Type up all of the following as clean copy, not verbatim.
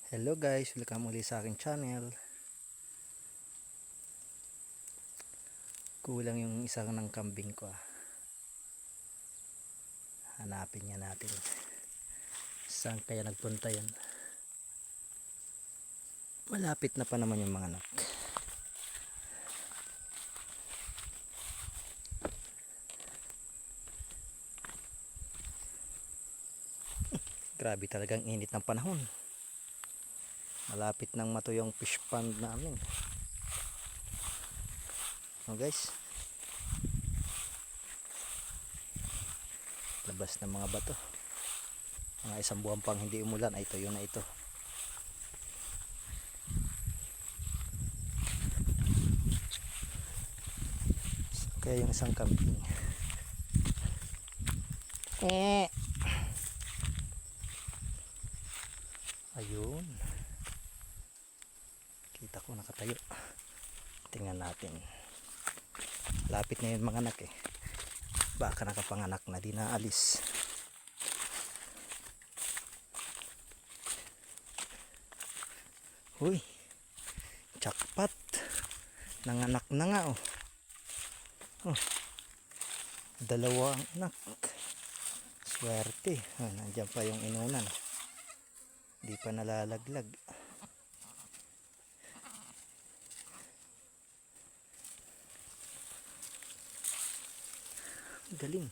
Hello guys, welcome ulit sa aking channel. Kulang yung isang ng kambing ko. Hanapin niya natin. Saan kaya nagpunta yan? Malapit na pa naman yung mga anak. Grabe talagang init ng panahon. Malapit nang matuyo yung fish pond namin. Guys, labas ng mga bato. Mga isang buwan pang hindi umulan ay tuyo na ito. Kaya yung isang kambing ayun, kita ko nakatayo. Tingnan natin, lapit na yun mga anak baka nakapanganak na, di naalis. Uy, jackpot, nanganak na nga dalawang anak, swerte. Nandiyan pa yung inunan, di pa nalalaglag. Galing,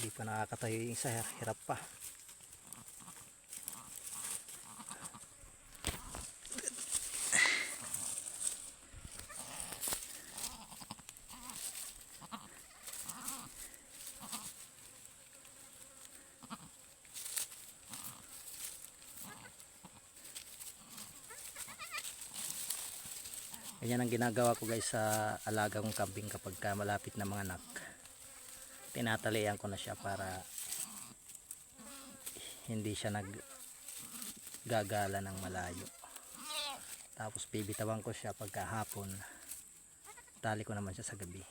di pa nakakatayo yung isa, hirap pa. Ganyan ang ginagawa ko guys sa alaga kong kambing kapag malapit na mga anak. Tinatalian ko na siya para hindi siya naggagala ng malayo. Tapos bibitawan ko siya pagka hapon. Tali ko naman siya sa gabi.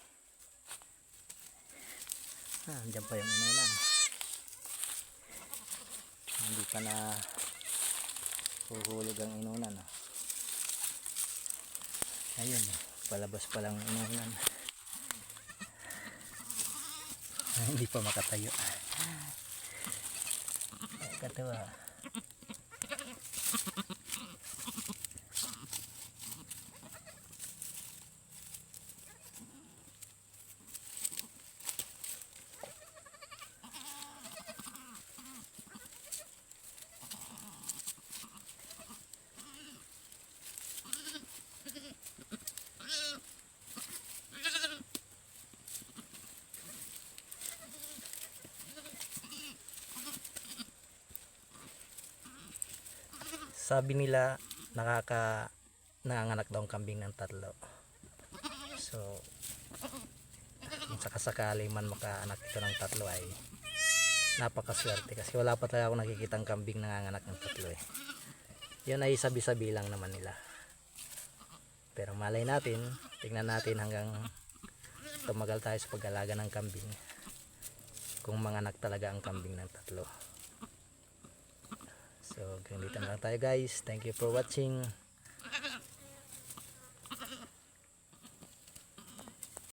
Andyan pa yung inunan. Hindi pa na huhulog ang inunan. Ayun, palabas pa lang inunan. Hindi pa makatayo. Katawa. Sabi nila nanganganak daw ang kambing ng 3. So kung sakasakali man makaanak ito ng 3 ay napakaswerte, kasi wala pa talaga ako nakikitang kambing nanganganak ng 3 Yun ay sabi-sabi lang naman nila. Pero malay natin, tingnan natin hanggang tumagal tayo sa pag-alaga ng kambing kung manganak talaga ang kambing ng 3. So hanggang dito na lang tayo guys. Thank you for watching.